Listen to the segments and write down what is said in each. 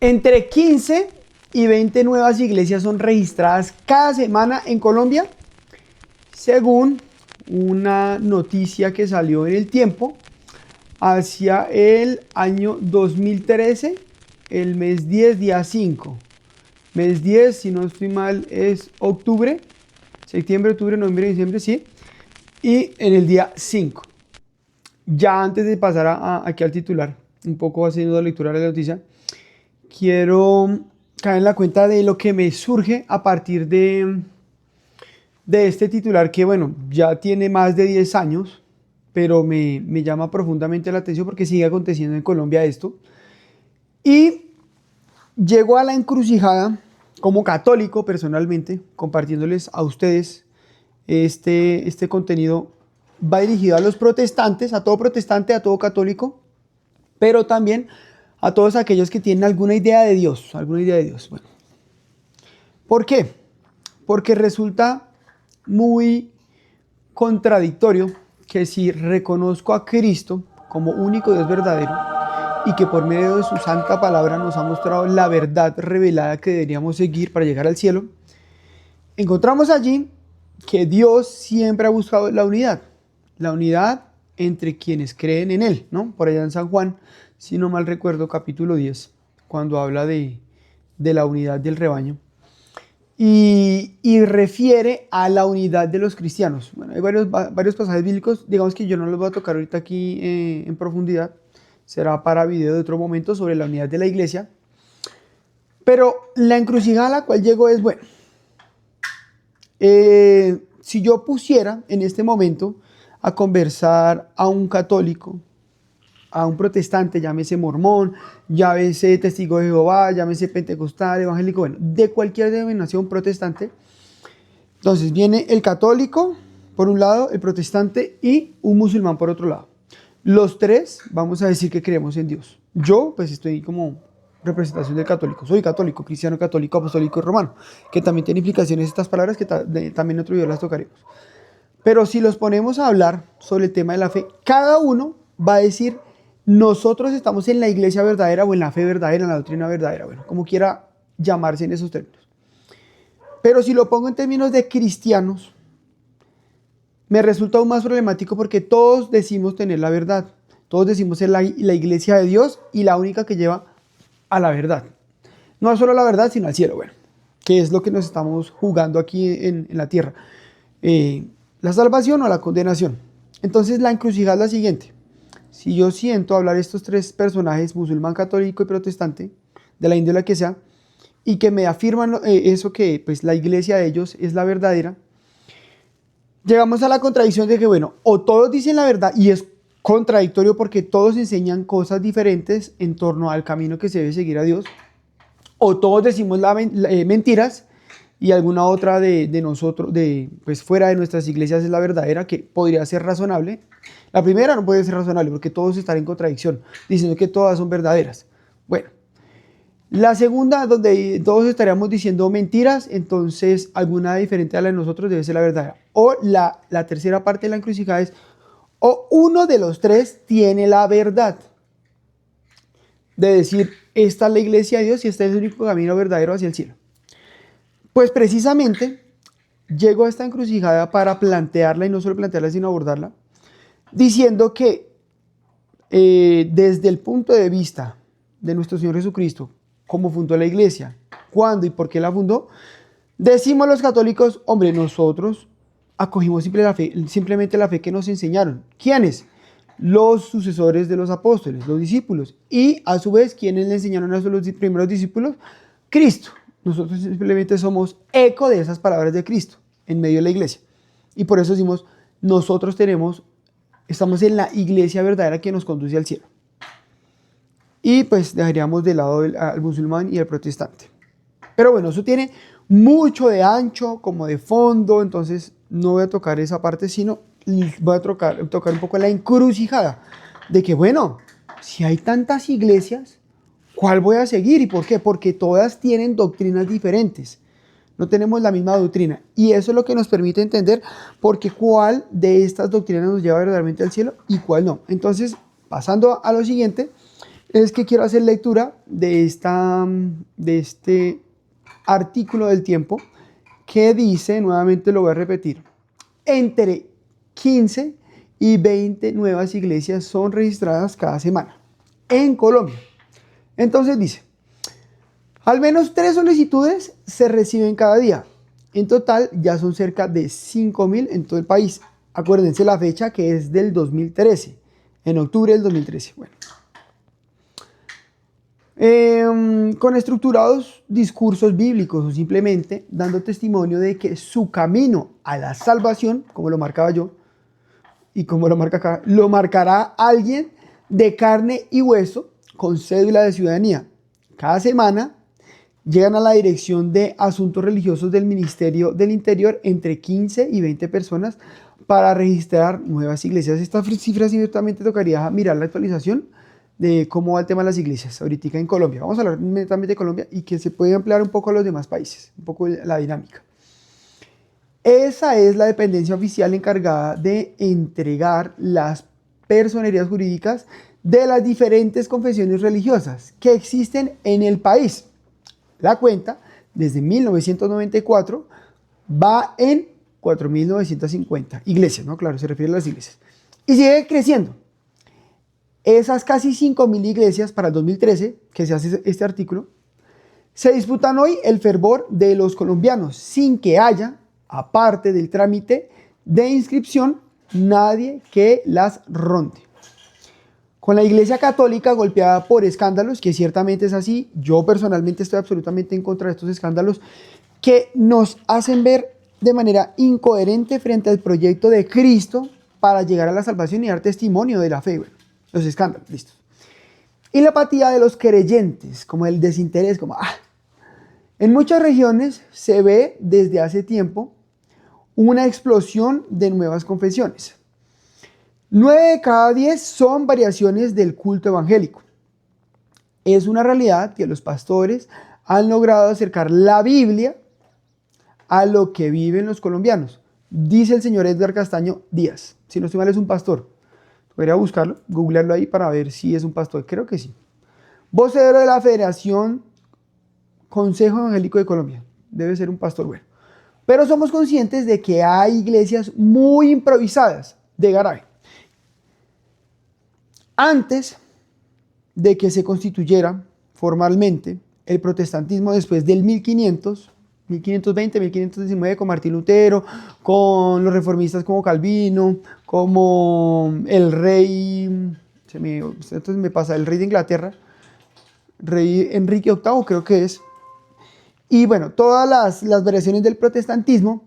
Entre 15 y 20 nuevas iglesias son registradas cada semana en Colombia, según una noticia que salió en El Tiempo hacia el año 2013, el mes 10, día 5. Mes 10, si no estoy mal, es octubre, septiembre, octubre, noviembre, diciembre, sí. Y en el día 5. Ya antes de pasar aquí al titular, un poco haciendo la lectura de la noticia, quiero caer en la cuenta de lo que me surge a partir de este titular que, bueno, ya tiene más de 10 años, pero me llama profundamente la atención porque sigue aconteciendo en Colombia esto. Y llego a la encrucijada como católico personalmente, compartiéndoles a ustedes este contenido. Va dirigido a los protestantes, a todo protestante, a todo católico, pero también a todos aquellos que tienen alguna idea de Dios, Bueno, ¿por qué? Porque resulta muy contradictorio que si reconozco a Cristo como único Dios verdadero y que por medio de su santa palabra nos ha mostrado la verdad revelada que deberíamos seguir para llegar al cielo, encontramos allí que Dios siempre ha buscado la unidad entre quienes creen en Él, ¿no? Por allá en San Juan, si no mal recuerdo, capítulo 10, cuando habla de la unidad del rebaño. Y refiere a la unidad de los cristianos. Bueno, hay varios pasajes bíblicos, digamos que yo no los voy a tocar ahorita aquí en profundidad, será para video de otro momento sobre la unidad de la iglesia. Pero la encrucijada a la cual llego es, bueno, si yo pusiera en este momento a conversar a un católico, a un protestante, llámese mormón, llámese testigo de Jehová, llámese pentecostal, evangélico, bueno, de cualquier denominación protestante. Entonces viene el católico por un lado, el protestante y un musulmán por otro lado. Los tres vamos a decir que creemos en Dios. Yo pues estoy como representación del católico, soy católico, cristiano, católico, apostólico y romano, que también tiene implicaciones estas palabras que también en otro video las tocaremos. Pero si los ponemos a hablar sobre el tema de la fe, cada uno va a decir: nosotros estamos en la iglesia verdadera o en la fe verdadera, en la doctrina verdadera, bueno, como quiera llamarse en esos términos. Pero si lo pongo en términos de cristianos, me resulta aún más problemático porque todos decimos tener la verdad. Todos decimos ser la iglesia de Dios y la única que lleva a la verdad. No solo a la verdad, sino al cielo, bueno, que es lo que nos estamos jugando aquí en la tierra. La salvación o la condenación. Entonces la encrucijada es la siguiente. Si yo siento hablar estos tres personajes, musulmán, católico y protestante, de la índole que sea, y que me afirman eso que pues, la iglesia de ellos es la verdadera, llegamos a la contradicción de que, bueno, o todos dicen la verdad, y es contradictorio porque todos enseñan cosas diferentes en torno al camino que se debe seguir a Dios, o todos decimos mentiras, y alguna otra de nosotros, pues fuera de nuestras iglesias es la verdadera, que podría ser razonable. La primera no puede ser razonable porque todos están en contradicción, diciendo que todas son verdaderas. Bueno, la segunda, donde todos estaríamos diciendo mentiras, entonces alguna diferente a la de nosotros debe ser la verdadera. O la tercera parte de la encrucijada es, o uno de los tres tiene la verdad. De decir, esta es la iglesia de Dios y este es el único camino verdadero hacia el cielo. Pues precisamente llego a esta encrucijada para plantearla, y no solo plantearla, sino abordarla, diciendo que desde el punto de vista de nuestro Señor Jesucristo, cómo fundó la iglesia, cuándo y por qué la fundó, decimos los católicos, hombre, nosotros acogimos simplemente la fe que nos enseñaron. ¿Quiénes? Los sucesores de los apóstoles, los discípulos. Y a su vez, ¿quiénes le enseñaron a los primeros discípulos? Cristo. Nosotros simplemente somos eco de esas palabras de Cristo en medio de la iglesia. Y por eso decimos, nosotros estamos en la iglesia verdadera que nos conduce al cielo. Y pues dejaríamos de lado al musulmán y al protestante. Pero bueno, eso tiene mucho de ancho como de fondo, entonces no voy a tocar esa parte, sino voy a tocar un poco la encrucijada de que, bueno, si hay tantas iglesias, ¿cuál voy a seguir y por qué? Porque todas tienen doctrinas diferentes. No tenemos la misma doctrina. Y eso es lo que nos permite entender porque cuál de estas doctrinas nos lleva verdaderamente al cielo y cuál no. Entonces, pasando a lo siguiente, es que quiero hacer lectura de este artículo del Tiempo que dice, nuevamente lo voy a repetir, entre 15 y 20 nuevas iglesias son registradas cada semana en Colombia. Entonces dice, al menos 3 solicitudes se reciben cada día. En total ya son cerca de 5.000 en todo el país. Acuérdense la fecha, que es del 2013, en octubre del 2013. Bueno. Con estructurados discursos bíblicos o simplemente dando testimonio de que su camino a la salvación, como lo marcaba yo y como lo marca acá, lo marcará alguien de carne y hueso con cédula de ciudadanía. Cada semana llegan a la Dirección de Asuntos Religiosos del Ministerio del Interior entre 15 y 20 personas para registrar nuevas iglesias. Estas cifras ciertamente tocaría mirar la actualización de cómo va el tema de las iglesias ahorita en Colombia. Vamos a hablar también de Colombia y que se puede ampliar un poco a los demás países, un poco la dinámica. Esa es la dependencia oficial encargada de entregar las personerías jurídicas de las diferentes confesiones religiosas que existen en el país. La cuenta, desde 1994, va en 4.950 iglesias, ¿no? Claro, se refiere a las iglesias. Y sigue creciendo. Esas casi 5.000 iglesias para el 2013, que se hace este artículo, se disputan hoy el fervor de los colombianos, sin que haya, aparte del trámite de inscripción, nadie que las ronde. Con la Iglesia Católica golpeada por escándalos, que ciertamente es así, yo personalmente estoy absolutamente en contra de estos escándalos que nos hacen ver de manera incoherente frente al proyecto de Cristo para llegar a la salvación y dar testimonio de la fe. Bueno, los escándalos, listos. Y la apatía de los creyentes, como el desinterés, como En muchas regiones se ve desde hace tiempo una explosión de nuevas confesiones. 9 de cada 10 son variaciones del culto evangélico. Es una realidad que los pastores han logrado acercar la Biblia a lo que viven los colombianos. Dice el señor Edgar Castaño Díaz. Si no estoy mal, es un pastor. Podría buscarlo, googlearlo ahí para ver si es un pastor. Creo que sí. Vocero de la Federación Consejo Evangélico de Colombia. Debe ser un pastor bueno. Pero somos conscientes de que hay iglesias muy improvisadas de garaje. Antes de que se constituyera formalmente el protestantismo después del 1520, 1519, con Martín Lutero, con los reformistas como Calvino, como el rey, entonces me pasa, el rey de Inglaterra, rey Enrique VIII creo que es, y bueno, todas las variaciones del protestantismo,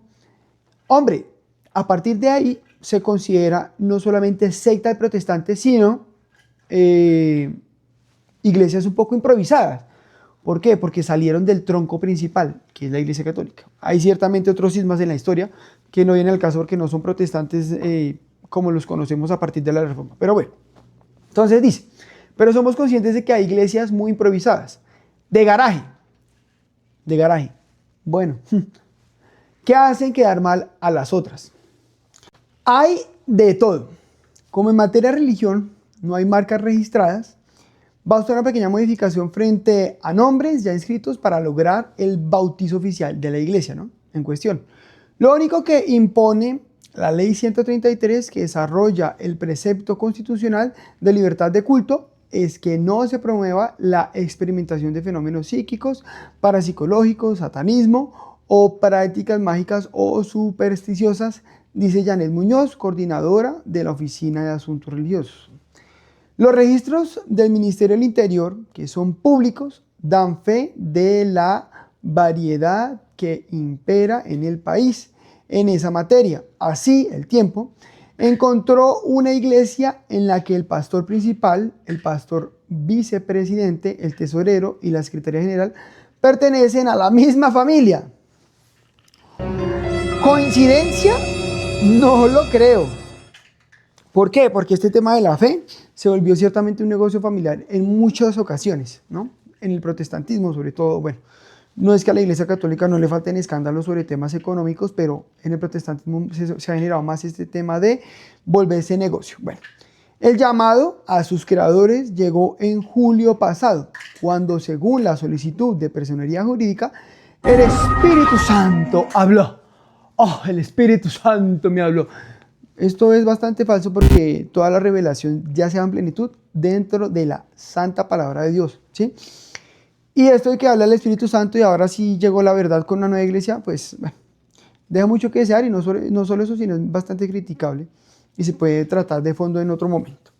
hombre, a partir de ahí se considera no solamente secta de protestantes, sino iglesias un poco improvisadas. ¿Por qué? Porque salieron del tronco principal, que es la Iglesia Católica. Hay ciertamente otros cismas en la historia que no vienen al caso porque no son protestantes como los conocemos a partir de la Reforma. Pero bueno, entonces dice, pero somos conscientes de que hay iglesias muy improvisadas, de garaje. Bueno, que hacen quedar mal a las otras. Hay de todo. Como en materia de religión no hay marcas registradas, basta una pequeña modificación frente a nombres ya inscritos para lograr el bautizo oficial de la iglesia, ¿no? En cuestión. Lo único que impone la Ley 133, que desarrolla el precepto constitucional de libertad de culto, es que no se promueva la experimentación de fenómenos psíquicos, parapsicológicos, satanismo o prácticas mágicas o supersticiosas, dice Janet Muñoz, coordinadora de la Oficina de Asuntos Religiosos. Los registros del Ministerio del Interior, que son públicos, dan fe de la variedad que impera en el país en esa materia. Así, el Tiempo encontró una iglesia en la que el pastor principal, el pastor vicepresidente, el tesorero y la secretaria general pertenecen a la misma familia. ¿Coincidencia? No lo creo. ¿Por qué? Porque este tema de la fe se volvió ciertamente un negocio familiar en muchas ocasiones, ¿no? En el protestantismo, sobre todo, bueno, no es que a la Iglesia Católica no le falten escándalos sobre temas económicos, pero en el protestantismo se ha generado más este tema de volverse negocio. Bueno, El llamado a sus creadores llegó en julio pasado, cuando según la solicitud de personería jurídica, el Espíritu Santo habló. Oh, el Espíritu Santo me habló. Esto es bastante falso porque toda la revelación ya se da en plenitud dentro de la santa palabra de Dios, ¿sí? Y esto de que habla el Espíritu Santo y ahora sí llegó la verdad con una nueva iglesia, pues bueno, deja mucho que desear y no solo eso, sino es bastante criticable y se puede tratar de fondo en otro momento.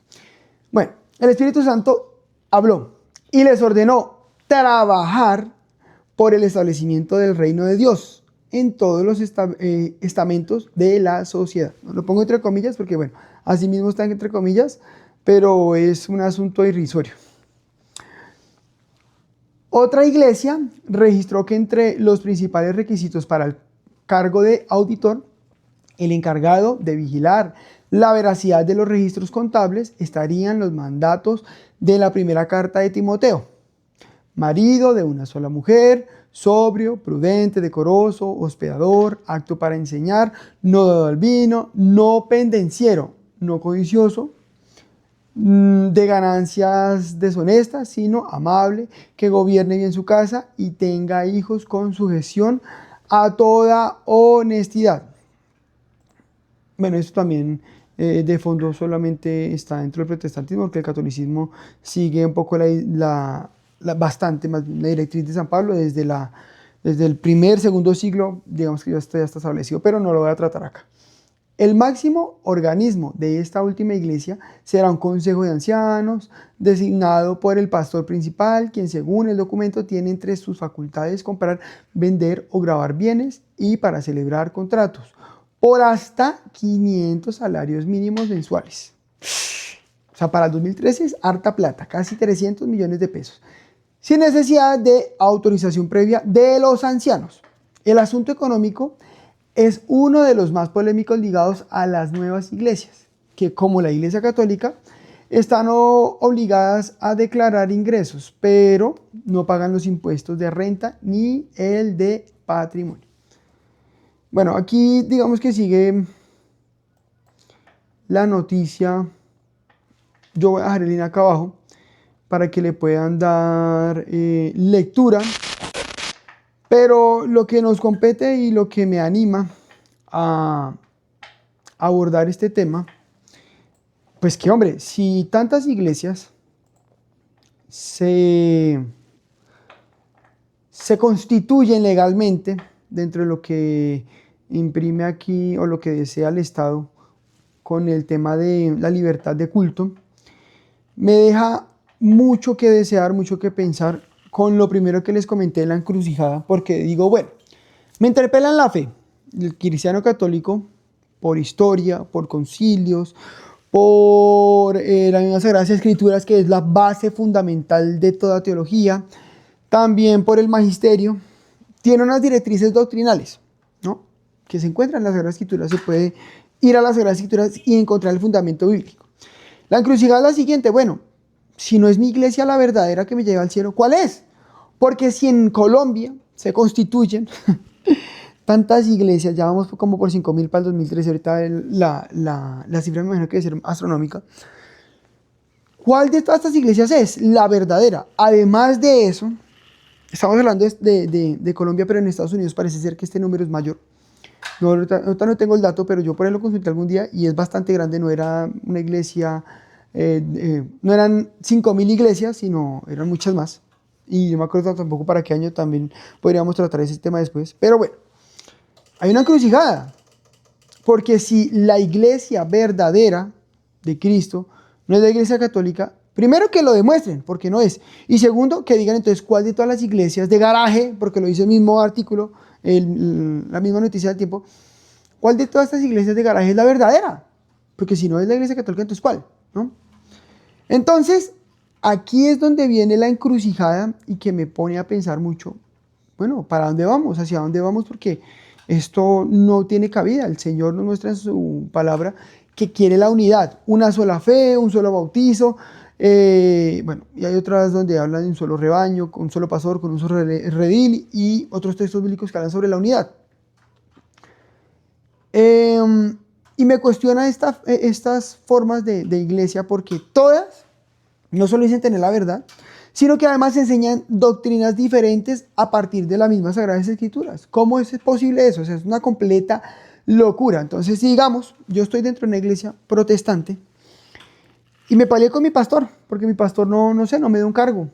Bueno, el Espíritu Santo habló y les ordenó trabajar por el establecimiento del reino de Dios en todos los estamentos de la sociedad. Lo pongo entre comillas porque, bueno, así mismo están entre comillas, pero es un asunto irrisorio. Otra iglesia registró que entre los principales requisitos para el cargo de auditor, el encargado de vigilar la veracidad de los registros contables estarían los mandatos de la primera carta de Timoteo. Marido de una sola mujer, sobrio, prudente, decoroso, hospedador, apto para enseñar, no dado al vino, no pendenciero, no codicioso, de ganancias deshonestas, sino amable, que gobierne bien su casa y tenga hijos con sujeción a toda honestidad. Bueno, esto también de fondo solamente está dentro del protestantismo, porque el catolicismo sigue un poco bastante más la directriz de San Pablo desde el primer, segundo siglo, digamos que ya está establecido, pero no lo voy a tratar acá. El máximo organismo de esta última iglesia será un consejo de ancianos designado por el pastor principal, quien según el documento tiene entre sus facultades comprar, vender o grabar bienes y para celebrar contratos por hasta 500 salarios mínimos mensuales. O sea, para el 2013 es harta plata, casi 300 millones de pesos, sin necesidad de autorización previa de los ancianos. El asunto económico es uno de los más polémicos ligados a las nuevas iglesias, que como la Iglesia Católica están obligadas a declarar ingresos, pero no pagan los impuestos de renta ni el de patrimonio. Bueno, aquí digamos que sigue la noticia. Yo voy a dejar el link acá abajo para que le puedan dar lectura. Pero lo que nos compete y lo que me anima a abordar este tema, pues que hombre, si tantas iglesias se constituyen legalmente dentro de lo que imprime aquí o lo que desea el Estado con el tema de la libertad de culto, me deja mucho que desear, mucho que pensar con lo primero que les comenté de la encrucijada, porque digo, bueno, me interpelan la fe, el cristiano católico, por historia, por concilios, por las mismas Sagradas Escrituras, que es la base fundamental de toda teología, también por el magisterio, tiene unas directrices doctrinales, ¿no?, que se encuentran en las Sagradas Escrituras. Se puede ir a las Sagradas Escrituras y encontrar el fundamento bíblico. La encrucijada es la siguiente: bueno, si no es mi iglesia la verdadera que me lleva al cielo, ¿cuál es? Porque si en Colombia se constituyen tantas iglesias, ya vamos como por 5.000 para el 2013, ahorita la cifra me imagino que debe ser astronómica, ¿cuál de todas estas iglesias es la verdadera? Además de eso, estamos hablando de Colombia, pero en Estados Unidos parece ser que este número es mayor. No, ahorita no tengo el dato, pero yo por ahí lo consulté algún día y es bastante grande. No era una iglesia, no eran 5.000 iglesias, sino eran muchas más. Y no me acuerdo tampoco para qué año, también podríamos tratar ese tema después. Pero bueno, hay una encrucijada, porque si la iglesia verdadera de Cristo no es la iglesia católica, primero que lo demuestren, porque no es. Y segundo, que digan entonces cuál de todas las iglesias de garaje, porque lo dice el mismo artículo, la misma noticia del Tiempo, cuál de todas estas iglesias de garaje es la verdadera. Porque si no es la iglesia católica, entonces ¿cuál?, ¿no? Entonces, aquí es donde viene la encrucijada y que me pone a pensar mucho, bueno, ¿para dónde vamos? ¿Hacia dónde vamos? Porque esto no tiene cabida. El Señor nos muestra en su palabra que quiere la unidad, una sola fe, un solo bautizo. Bueno, y hay otras donde hablan de un solo rebaño, con un solo pastor, con un solo redil, y otros textos bíblicos que hablan sobre la unidad. Y me cuestiona estas formas de iglesia porque todas no solo dicen tener la verdad, sino que además enseñan doctrinas diferentes a partir de las mismas Sagradas Escrituras. ¿Cómo es posible eso? O sea, es una completa locura. Entonces, si digamos, yo estoy dentro de una iglesia protestante y me peleé con mi pastor, porque mi pastor no sé, no me dio un cargo,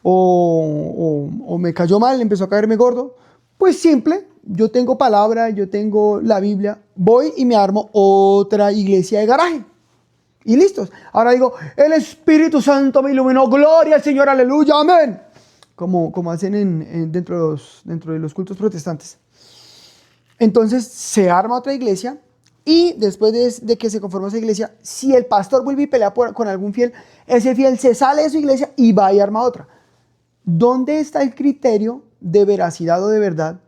o me cayó mal, empezó a caerme gordo, pues simple, yo tengo palabra, yo tengo la Biblia, voy y me armo otra iglesia de garaje. Y listos. Ahora digo, el Espíritu Santo me iluminó, gloria al Señor, aleluya, amén. Como hacen dentro de los cultos protestantes. Entonces se arma otra iglesia y después de que se conforma esa iglesia, si el pastor vuelve y pelea con algún fiel, ese fiel se sale de su iglesia y va y arma otra. ¿Dónde está el criterio de veracidad o de verdad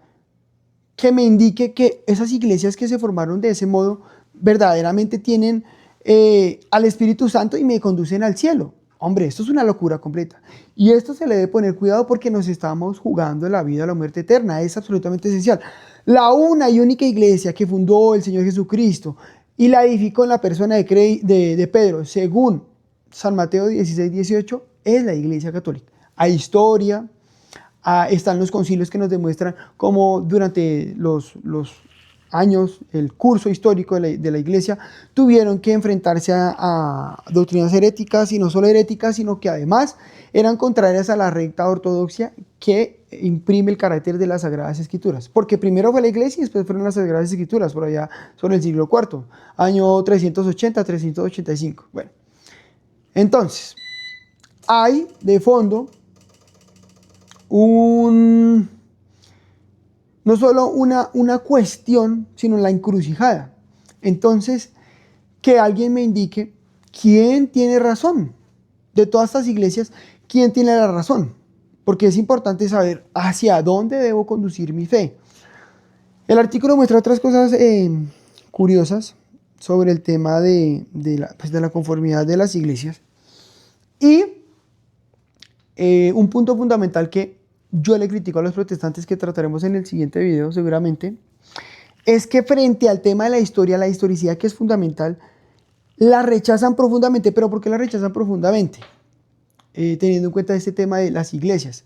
que me indique que esas iglesias que se formaron de ese modo verdaderamente tienen al Espíritu Santo y me conducen al cielo? Hombre, esto es una locura completa. Y esto se le debe poner cuidado porque nos estamos jugando la vida a la muerte eterna. Es absolutamente esencial. La una y única iglesia que fundó el Señor Jesucristo y la edificó en la persona de Pedro, según San Mateo 16-18, es la iglesia católica. Hay historia, están los concilios que nos demuestran cómo durante los años, el curso histórico de la iglesia, tuvieron que enfrentarse a doctrinas heréticas, y no solo heréticas, sino que además eran contrarias a la recta ortodoxia que imprime el carácter de las Sagradas Escrituras. Porque primero fue la iglesia y después fueron las Sagradas Escrituras, por allá sobre el siglo IV, año 380-385. Bueno, entonces, hay de fondo no solo una cuestión, sino la encrucijada. Entonces, que alguien me indique quién tiene razón. De todas estas iglesias, ¿quién tiene la razón? Porque es importante saber hacia dónde debo conducir mi fe. El artículo muestra otras cosas curiosas sobre el tema de la conformidad de las iglesias. Y un punto fundamental que yo le critico a los protestantes, que trataremos en el siguiente video seguramente, es que frente al tema de la historia, la historicidad, que es fundamental, la rechazan profundamente. ¿Pero por qué la rechazan profundamente? Teniendo en cuenta este tema de las iglesias.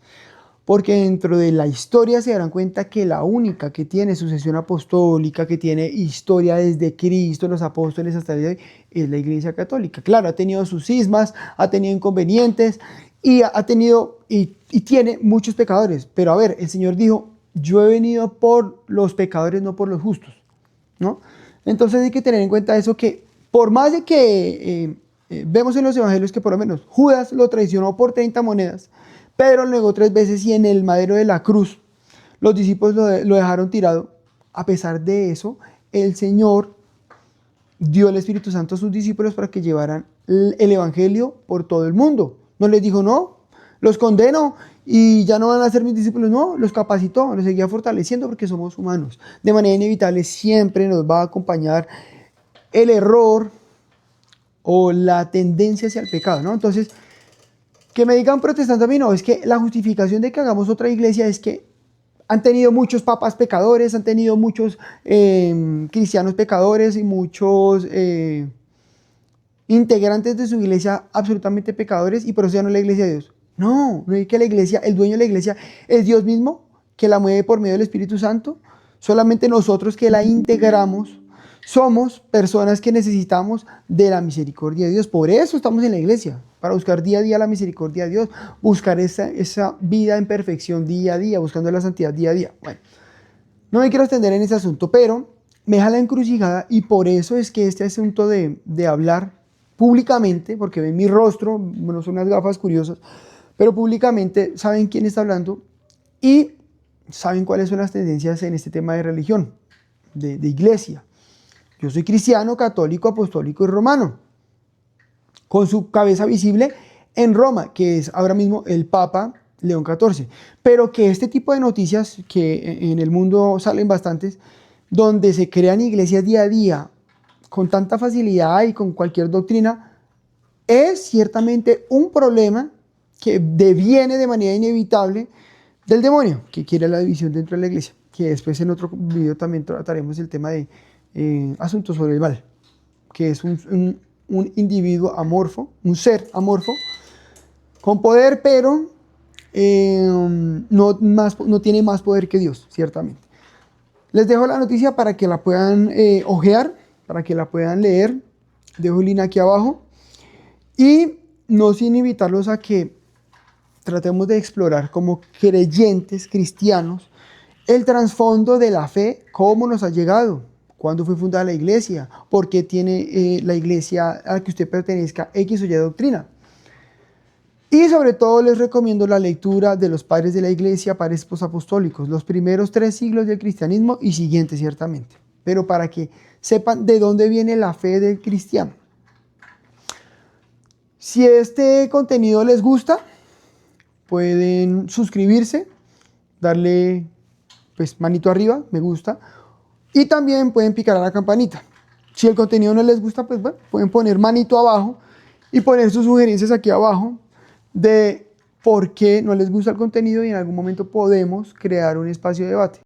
Porque dentro de la historia se darán cuenta que la única que tiene sucesión apostólica, que tiene historia desde Cristo, los apóstoles hasta el día de hoy, es la Iglesia Católica. Claro, ha tenido sus cismas, ha tenido inconvenientes y ha tenido y tiene muchos pecadores. Pero a ver, el Señor dijo, yo he venido por los pecadores, no por los justos, ¿no? Entonces hay que tener en cuenta eso, que por más de que vemos en los evangelios que por lo menos Judas lo traicionó por 30 monedas, Pedro lo negó 3 veces y en el madero de la cruz los discípulos lo dejaron tirado. A pesar de eso, el Señor dio el Espíritu Santo a sus discípulos para que llevaran el evangelio por todo el mundo. No les dijo, no, los condeno y ya no van a ser mis discípulos. No, los capacitó, los seguía fortaleciendo porque somos humanos. De manera inevitable siempre nos va a acompañar el error o la tendencia hacia el pecado, ¿no? Entonces, que me digan protestante a mí, no, es que la justificación de que hagamos otra iglesia es que han tenido muchos papas pecadores, han tenido muchos cristianos pecadores y muchos integrantes de su iglesia absolutamente pecadores, y por eso ya no es la iglesia de Dios. No, no es que la iglesia, el dueño de la iglesia es Dios mismo, que la mueve por medio del Espíritu Santo. Solamente nosotros que la integramos somos personas que necesitamos de la misericordia de Dios. Por eso estamos en la iglesia, para buscar día a día la misericordia de Dios, buscar esa vida en perfección día a día, buscando la santidad día a día. Bueno, no me quiero extender en ese asunto, pero me deja la encrucijada, y por eso es que este asunto de hablar públicamente, porque ven mi rostro, bueno, son unas gafas curiosas, pero públicamente saben quién está hablando y saben cuáles son las tendencias en este tema de religión, de iglesia. Yo soy cristiano, católico, apostólico y romano, con su cabeza visible en Roma, que es ahora mismo el Papa León XIV. Pero que este tipo de noticias, que en el mundo salen bastantes, donde se crean iglesias día a día con tanta facilidad y con cualquier doctrina, es ciertamente un problema que deviene de manera inevitable del demonio, que quiere la división dentro de la iglesia, que después en otro video también trataremos el tema de Asuntos sobre el mal, que es un individuo amorfo, un ser amorfo, con poder, pero no tiene más poder que Dios, ciertamente. Les dejo la noticia para que la puedan ojear, para que la puedan leer. Dejo el link aquí abajo. Y no sin invitarlos a que tratemos de explorar como creyentes cristianos el trasfondo de la fe, cómo nos ha llegado, cuándo fue fundada la iglesia, por qué tiene la iglesia a la que usted pertenezca X o Y doctrina. Y sobre todo les recomiendo la lectura de los padres de la iglesia, padres apostólicos, los primeros 3 siglos del cristianismo y siguientes ciertamente, pero para que sepan de dónde viene la fe del cristiano. Si este contenido les gusta, pueden suscribirse, darle pues manito arriba, me gusta, y también pueden picar a la campanita. Si el contenido no les gusta, pues bueno, pueden poner manito abajo y poner sus sugerencias aquí abajo de por qué no les gusta el contenido y en algún momento podemos crear un espacio de debate.